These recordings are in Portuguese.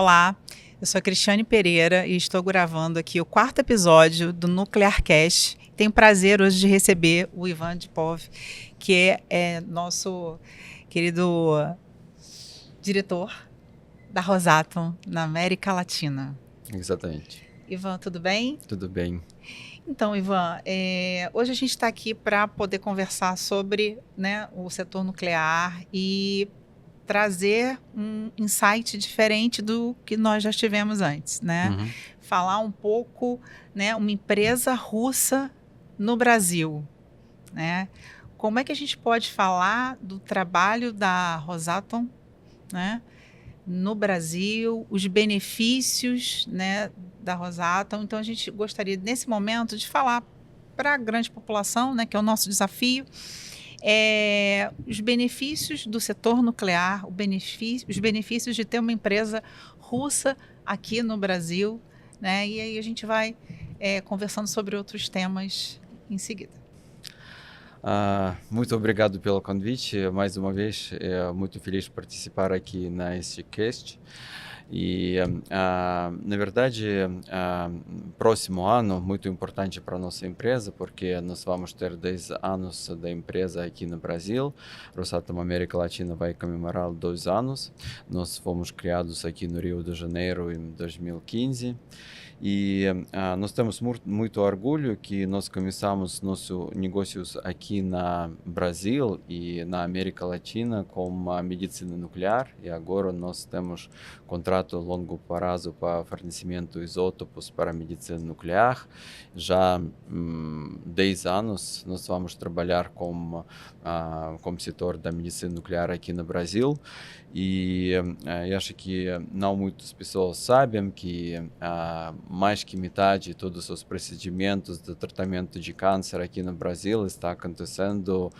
Olá, eu sou a Cristiane Pereira e estou gravando aqui o 4º episódio do Nuclearcast. Tenho o prazer hoje de receber o Ivan Dipov, que é nosso querido diretor da Rosatom na América Latina. Exatamente. Ivan, tudo bem? Tudo bem. Então, Ivan, hoje a gente está aqui para poder conversar sobre, né, o setor nuclear e trazer um insight diferente do que nós já tivemos antes, né? Uhum. Falar um pouco, né, uma empresa russa no Brasil, né? Como é que a gente pode falar do trabalho da Rosatom, né, no Brasil, os benefícios, né, da Rosatom? Então a gente gostaria nesse momento de falar para a grande população, né, que é o nosso desafio, os benefícios do setor nuclear, os benefícios de ter uma empresa russa aqui no Brasil, né? E aí a gente vai conversando sobre outros temas em seguida. Muito obrigado pelo convite. Mais uma vez, muito feliz de participar aqui nesse cast. E, na verdade, próximo ano muito importante para a nossa empresa, porque nós vamos ter 10 anos da empresa aqui no Brasil. Rosatom América Latina vai comemorar 2 anos. Nós fomos criados aqui no Rio de Janeiro em 2015. E nós temos muito orgulho que nós começamos nossos negócios aqui no Brasil e na América Latina com a medicina nuclear, e agora nós temos contrato a longo prazo para fornecimento de isótopos para a medicina nuclear. Já 10 anos nós vamos trabalhar com o setor da medicina nuclear aqui no Brasil. E eu acho que não muitas pessoas sabem que mais que metade de todos os procedimentos de tratamento de câncer aqui no Brasil está acontecendo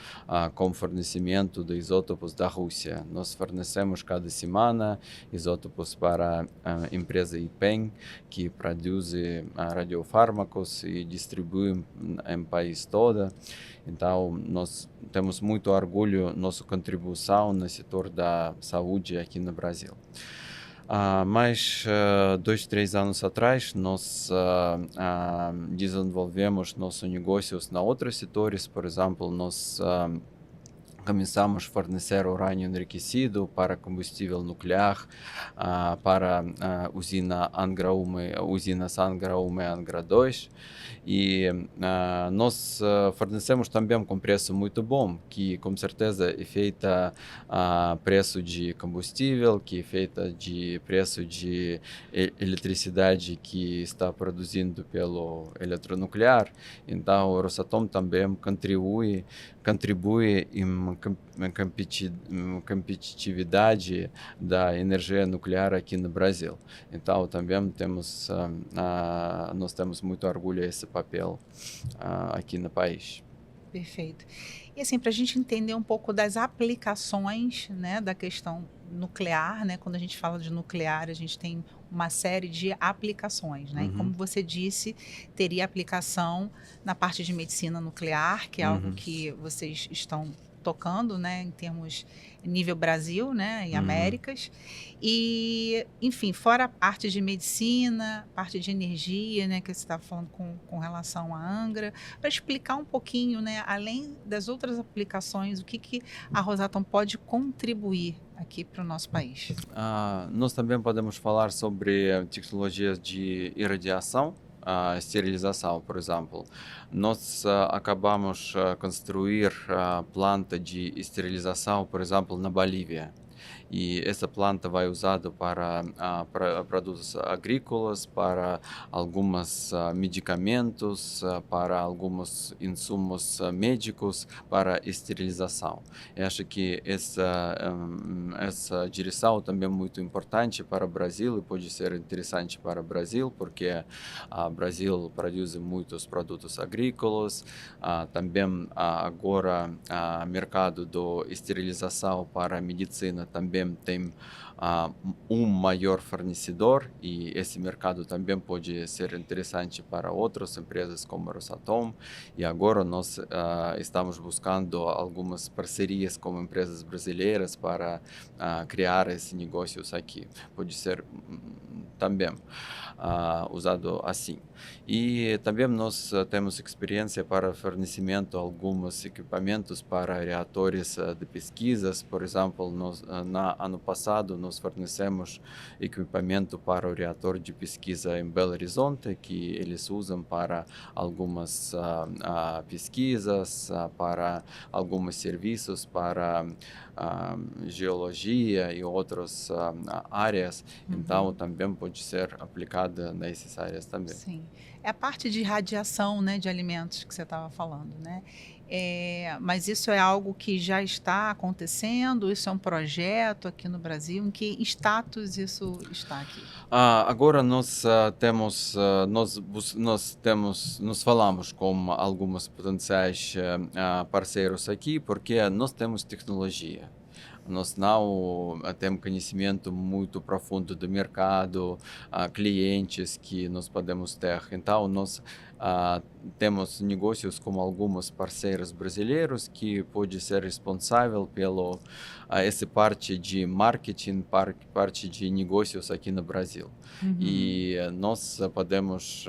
com fornecimento de isótopos da Rússia. Nós fornecemos cada semana isótopos para a empresa IPEM, que produz radiofármacos e distribui em país todo. Então, nós temos muito orgulho nossa contribuição no setor da saúde aqui no Brasil. Mas 2, 3 anos atrás, nós desenvolvemos nossos negócios em outros setores. Por exemplo, nós começamos a fornecer urânio enriquecido para combustível nuclear, para usinas Angra 1 e Angra 2. E nós fornecemos também com preço muito bom, que com certeza é feita a preço de combustível, que é feita de preço de eletricidade que está produzindo pelo eletronuclear. Então, o Rosatom também contribui em competitividade da energia nuclear aqui no Brasil. Então, também nós temos muito orgulho desse papel aqui no país. Perfeito. E assim, para a gente entender um pouco das aplicações, né, da questão nuclear, né? Quando a gente fala de nuclear, a gente tem uma série de aplicações, né? E como você disse, teria aplicação na parte de medicina nuclear, que é algo que vocês estão tocando, né, em termos nível Brasil, né, e Américas. E, enfim, fora a parte de medicina, parte de energia, né, que você estava falando com relação à Angra, para explicar um pouquinho, né, além das outras aplicações, o que a Rosatom pode contribuir aqui para o nosso país. Nós também podemos falar sobre tecnologias de irradiação, esterilização, por exemplo. Nós acabamos de construir a planta de esterilização, por exemplo, na Bolívia. E essa planta vai usada para produtos agrícolas, para alguns medicamentos, para alguns insumos médicos, para esterilização. Eu acho que essa direção também é muito importante para o Brasil e pode ser interessante para o Brasil, porque o Brasil produz muitos produtos agrícolas. Também agora o mercado de esterilização para a medicina também também tem um maior fornecedor e esse mercado também pode ser interessante para outras empresas como a Rosatom. E agora nós estamos buscando algumas parcerias com empresas brasileiras para criar esses negócios aqui. Pode ser também usado assim. E também nós temos experiência para fornecimento de alguns equipamentos para reatores de pesquisas. Por exemplo, ano passado nós fornecemos equipamento para o reator de pesquisa em Belo Horizonte, que eles usam para algumas pesquisas, para alguns serviços, para geologia e outras áreas. Então, também pode ser aplicada nessas áreas também. Sim. É a parte de radiação, né, de alimentos que você estava falando, né? Mas isso é algo que já está acontecendo? Isso é um projeto aqui no Brasil? Em que status isso está aqui? Agora nós nós falamos com alguns potenciais parceiros aqui, porque nós temos tecnologia. Nós não temos conhecimento muito profundo do mercado, clientes que nós podemos ter. Então, nós temos negócios com alguns parceiros brasileiros que pode ser responsável pelo essa parte de marketing, parte de negócios aqui no Brasil. E nós podemos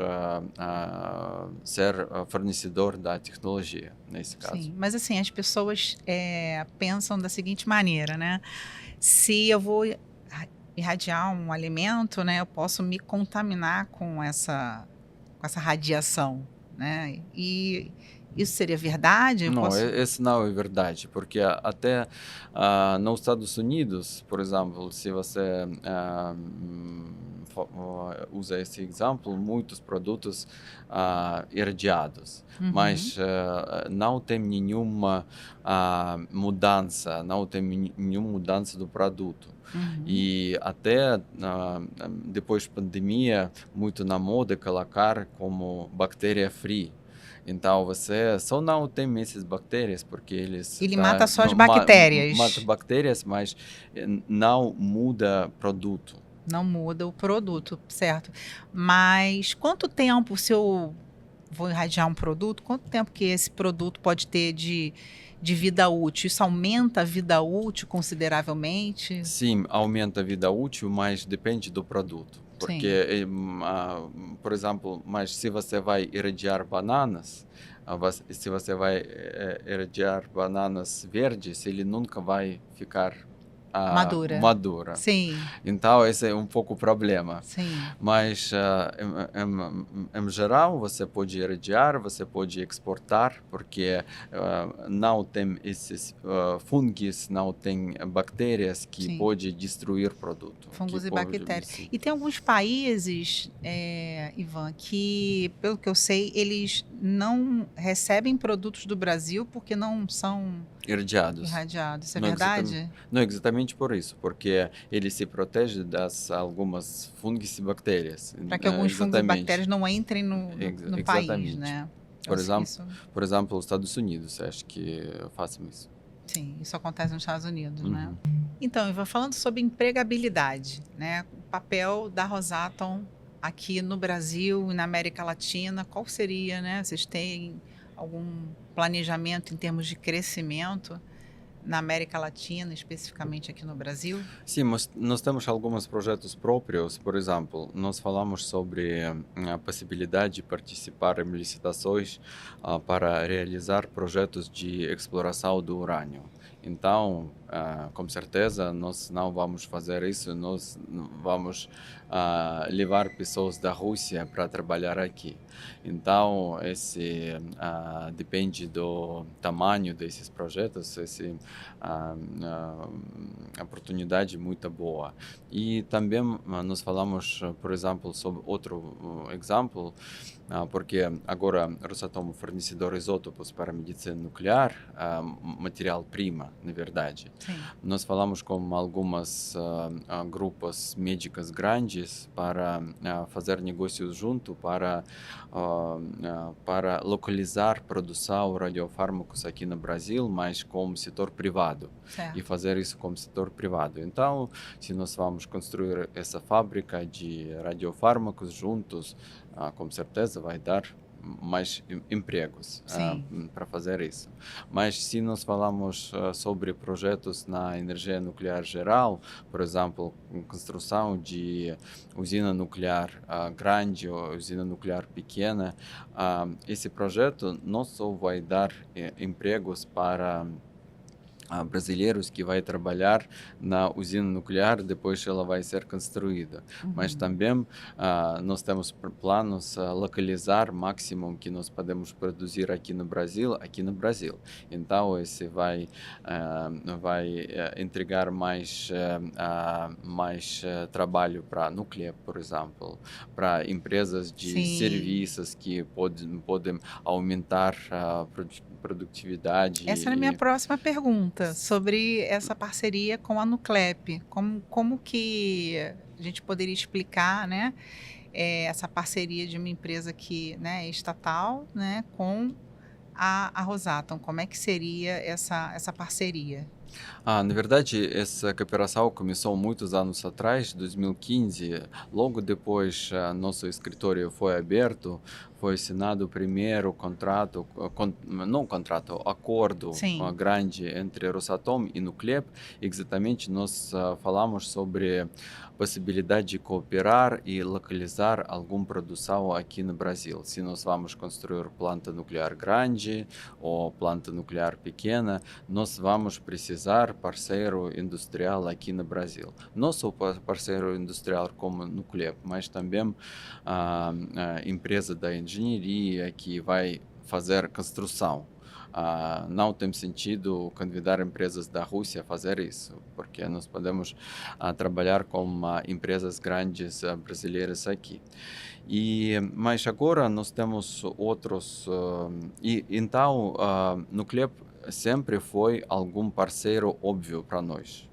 ser fornecedor da tecnologia nesse caso. Sim, mas assim, as pessoas pensam da seguinte maneira, né? Se eu vou irradiar um alimento, né, eu posso me contaminar com essa radiação, né? E isso seria verdade? Eu Não, posso... esse não é verdade, porque até nos Estados Unidos, por exemplo, se você usa esse exemplo, muitos produtos irradiados, mas não tem nenhuma mudança, não tem nenhuma mudança do produto. E até depois da pandemia, muito na moda colocar como bactéria free. Então você só não tem essas bactérias porque Ele mata só as bactérias. Mata bactérias, mas não muda produto. Não muda o produto, certo? Mas quanto tempo, se eu vou irradiar um produto, quanto tempo que esse produto pode ter de vida útil? Isso aumenta a vida útil consideravelmente? Sim, aumenta a vida útil, mas depende do produto. Porque, por exemplo, mas se você vai irradiar bananas, se você vai irradiar bananas verdes, ele nunca vai ficar madura. Sim. Então, esse é um pouco o problema. Sim. Mas, em geral, você pode irradiar, você pode exportar, porque não tem esses fungos, não tem bactérias que podem destruir o produto. Fungos e bactérias. E tem alguns países, Ivan, que, pelo que eu sei, eles não recebem produtos do Brasil porque não são irradiados. Isso é verdade? Não exatamente por isso, porque ele se protege das algumas fungos e bactérias. Para que alguns fungos e bactérias não entrem no país, né? Por exemplo, os Estados Unidos, acho que fazem isso. Sim, isso acontece nos Estados Unidos, né? Então, Ivan, falando sobre empregabilidade, né? O papel da Rosatom aqui no Brasil e na América Latina, qual seria, né? Vocês têm algum planejamento em termos de crescimento na América Latina, especificamente aqui no Brasil? Sim, nós temos alguns projetos próprios. Por exemplo, nós falamos sobre a possibilidade de participar em licitações para realizar projetos de exploração do urânio. Então, com certeza, nós não vamos fazer isso, nós vamos levar pessoas da Rússia para trabalhar aqui. Então, esse depende do tamanho desses projetos, essa oportunidade muito boa. E também nós falamos, por exemplo, sobre outro exemplo, porque agora Rosatom é fornecedor de isótopos para a medicina nuclear, material-prima, na verdade. Sim. Nós falamos com algumas grupos médicas grandes para fazer negócios junto, para localizar produção de radiofármacos aqui no Brasil, mas com setor privado, e Certo. fazer isso com setor privado. Então, se nós vamos construir essa fábrica de radiofármacos juntos, com certeza vai dar mais empregos Sim. para fazer isso. Mas se nós falamos sobre projetos na energia nuclear geral, por exemplo, construção de usina nuclear grande ou usina nuclear pequena, esse projeto não só vai dar empregos para brasileiros que vai trabalhar na usina nuclear depois ela vai ser construída, mas Uhum. também nós temos planos localizar o máximo que nós podemos produzir aqui no Brasil, então esse vai entregar mais trabalho para a Nuclear, por exemplo, para empresas de Sim. serviços que podem aumentar a produtividade Essa era a minha e próxima pergunta, sobre essa parceria com a Nuclep. Como que a gente poderia explicar, né, essa parceria de uma empresa que, né, é estatal, né, com a Rosatom? Como é que seria essa parceria? Na verdade, essa cooperação começou muitos anos atrás, 2015. Logo depois, nosso escritório foi aberto, foi assinado o primeiro contrato, não contrato, acordo Sim. grande entre Rosatom e Nuclep. Exatamente, nós falamos sobre possibilidade de cooperar e localizar alguma produção aqui no Brasil. Se nós vamos construir planta nuclear grande ou planta nuclear pequena, nós vamos precisar parceiro industrial aqui no Brasil. Não só parceiro industrial como Nuclep, mas também a empresa da engenharia que vai fazer construção. Não tem sentido convidar empresas da Rússia a fazer isso, porque nós podemos trabalhar com empresas grandes brasileiras aqui. Mas agora nós temos outros. Então, Nuclep sempre foi algum parceiro óbvio para nós.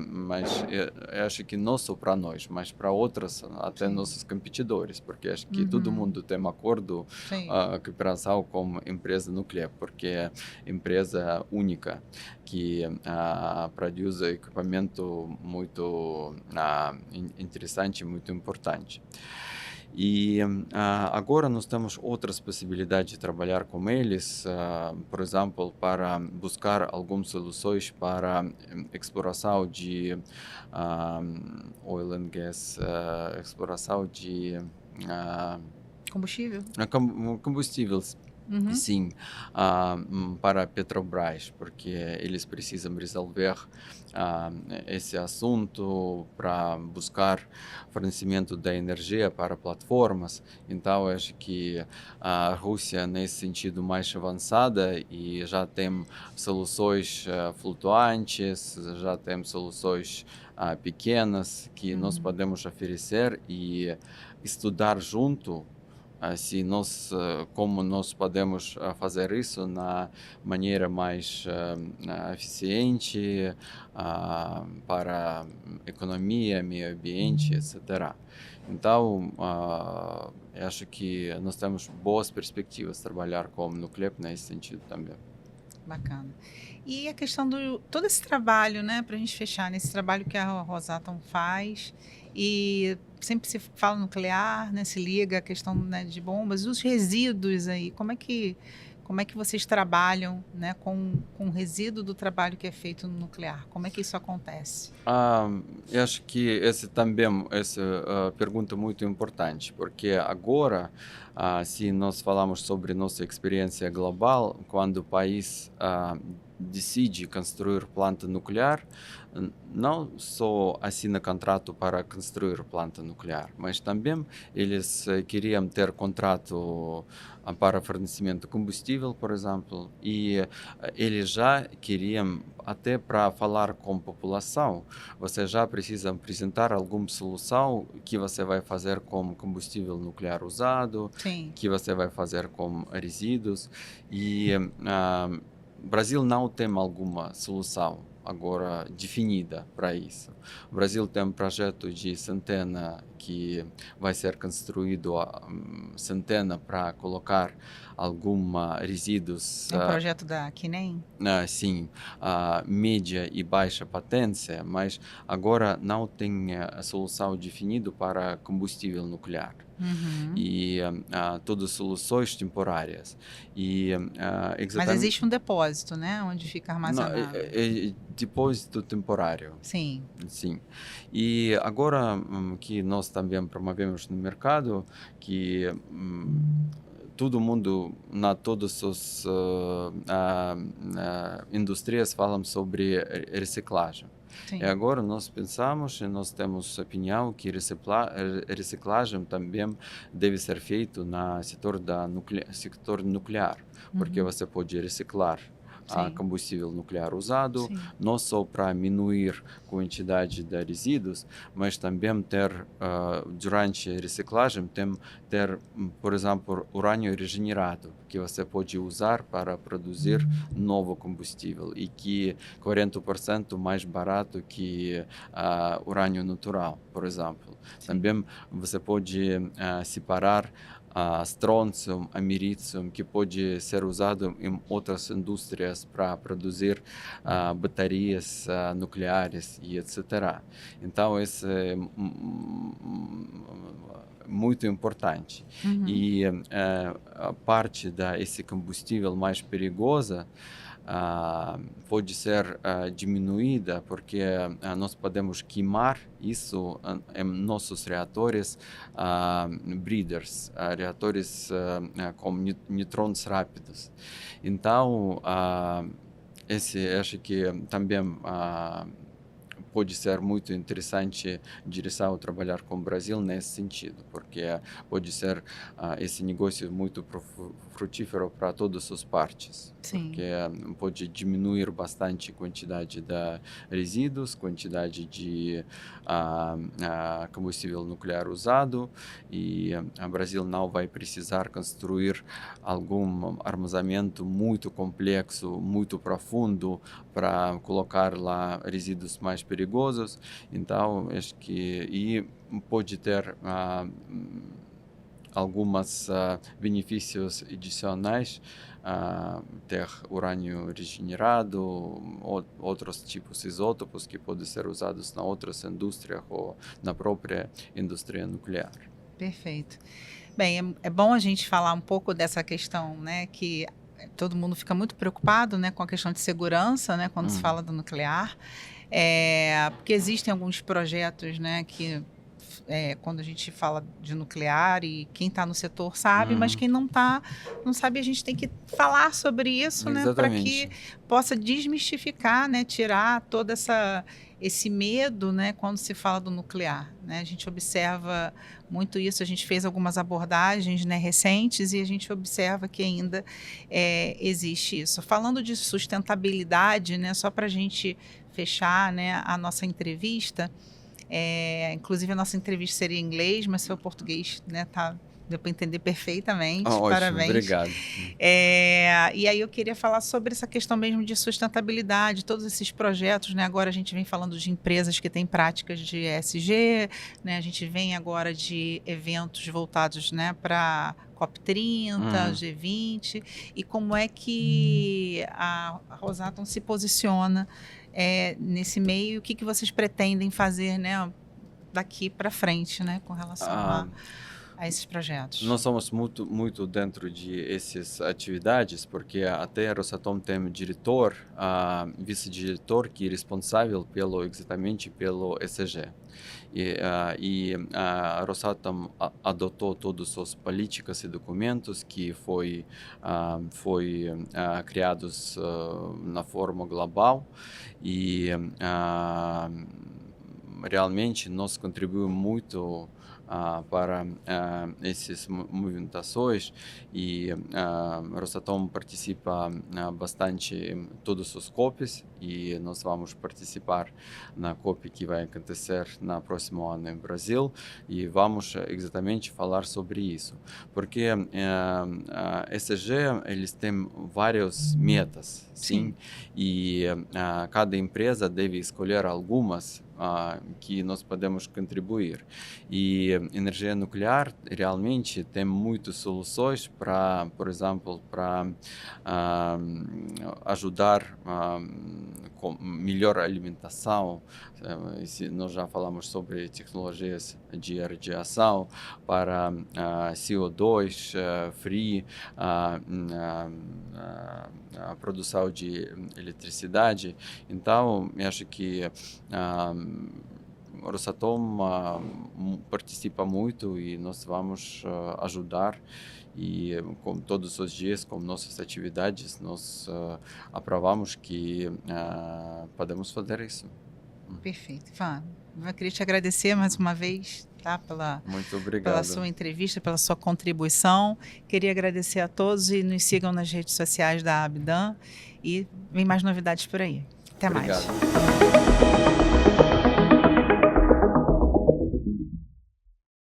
Mas eu acho que não só para nós, mas para outras, até Sim. nossos competidores, porque acho que todo Uhum. mundo tem um acordo, Sim. cooperação com a empresa nuclear, porque é empresa única que produz equipamento muito interessante, muito importante. Agora nós temos outras possibilidades de trabalhar com eles, por exemplo, para buscar algumas soluções para exploração de oil and gas, exploração de Combustível? combustíveis. Uhum. Sim, para a Petrobras, porque eles precisam resolver esse assunto para buscar fornecimento da energia para plataformas. Então, eu acho que a Rússia, nesse sentido, mais avançada e já tem soluções flutuantes, já tem soluções pequenas que nós Uhum. podemos oferecer e estudar junto se nós, como nós podemos fazer isso na maneira mais eficiente para economia, meio ambiente, etc. Então, eu acho que nós temos boas perspectivas de trabalhar com o Nuclep nesse sentido também. Bacana. E a questão do todo esse trabalho, né, para a gente fechar, nesse trabalho que a Rosatom faz, e sempre se fala nuclear, né, se liga a questão, né, de bombas, e os resíduos aí, como é que vocês trabalham, né, com o resíduo do trabalho que é feito no nuclear? Como é que isso acontece? Eu acho que essa pergunta é muito importante, porque agora, se nós falamos sobre nossa experiência global, quando o país decide construir planta nuclear, não só assina contrato para construir planta nuclear, mas também eles queriam ter contrato para fornecimento de combustível, por exemplo, e eles já queriam, até para falar com a população, você já precisa apresentar alguma solução que você vai fazer com combustível nuclear usado, Sim. que você vai fazer com resíduos, e o Brasil não tem alguma solução agora definida para isso. O Brasil tem um projeto de centena que vai ser construído centena para colocar alguma resíduos, É um projeto da KNEM? sim, média e baixa potência, mas agora não tem a solução definida para combustível nuclear. E todas soluções temporárias. E Mas exatamente. existe um depósito, né? Onde fica Não, armazenado. é depósito temporário. Sim. Sim. E agora que nós também promovemos no mercado, que todo mundo, todas as indústrias falam sobre reciclagem. Sim. E agora nós pensamos e nós temos opinião que reciclagem também deve ser feito no setor nuclear, porque você pode reciclar Sim. combustível nuclear usado, Sim. não só para diminuir a quantidade de resíduos, mas também ter, durante a reciclagem, ter, por exemplo, urânio regenerado, que você pode usar para produzir novo combustível e que é 40% mais barato que urânio natural, por exemplo. Sim. Também você pode separar strôncio, americium, que pode ser usado em outras indústrias para produzir baterias nucleares e etc. Então, isso é muito importante. E a parte desse combustível mais perigosa pode ser diminuída porque nós podemos queimar isso em nossos reatores breeders, reatores com nêutrons rápidos. Então, acho que também pode ser muito interessante em direção a trabalhar com o Brasil nesse sentido, porque pode ser esse negócio muito frutífero para todas as partes. Sim. Porque pode diminuir bastante a quantidade de resíduos, quantidade de combustível nuclear usado, e o Brasil não vai precisar construir algum armazenamento muito complexo, muito profundo para colocar lá resíduos mais perigosos. Então, acho que pode ter alguns benefícios adicionais, ter urânio regenerado, outros tipos de isótopos que podem ser usados na outras indústrias ou na própria indústria nuclear. Perfeito. Bem, é bom a gente falar um pouco dessa questão, né, que todo mundo fica muito preocupado, né, com a questão de segurança, né, quando se fala do nuclear, porque existem alguns projetos, né, que quando a gente fala de nuclear, e quem está no setor sabe, mas quem não está, não sabe, a gente tem que falar sobre isso, né, para que possa desmistificar, né, tirar todo esse medo, né, quando se fala do nuclear, né? A gente observa muito isso, a gente fez algumas abordagens, né, recentes, e a gente observa que ainda existe isso. Falando de sustentabilidade, né, só para a gente fechar, né, a nossa entrevista, inclusive a nossa entrevista seria em inglês, mas seu português, né, deu para entender perfeitamente. Ótimo, parabéns. Obrigado. E aí eu queria falar sobre essa questão mesmo de sustentabilidade, todos esses projetos, né? Agora a gente vem falando de empresas que têm práticas de ESG, né? A gente vem agora de eventos voltados, né, para COP30, G20, e como é que a Rosatom se posiciona nesse meio, o que vocês pretendem fazer, né, daqui para frente, né, com relação a... a esses projetos? Nós somos muito dentro de essas atividades, porque até a Rosatom tem diretor, vice-diretor que é responsável exatamente pelo ESG. E a Rosatom adotou todas as políticas e documentos que foi criados na forma global e realmente nós contribuímos muito para essas movimentações e Rosatom participa bastante em todos os COPs e nós vamos participar na COP que vai acontecer no próximo ano em Brasil e vamos exatamente falar sobre isso, porque a ESG eles têm várias metas, sim, e cada empresa deve escolher algumas que nós podemos contribuir. E energia nuclear realmente tem muitas soluções para, por exemplo, para ajudar com melhor alimentação. Nós já falamos sobre tecnologias de radiação para CO2 free, a produção de eletricidade. Então, eu acho que o Rosatom participa muito e nós vamos ajudar e com todos os dias, com nossas atividades, nós aprovamos que podemos fazer isso. Perfeito. Ivan, eu queria te agradecer mais uma vez, tá, Muito obrigado. Pela sua entrevista, pela sua contribuição. Queria agradecer a todos e nos sigam nas redes sociais da Abdan e vem mais novidades por aí. Até mais. Obrigado.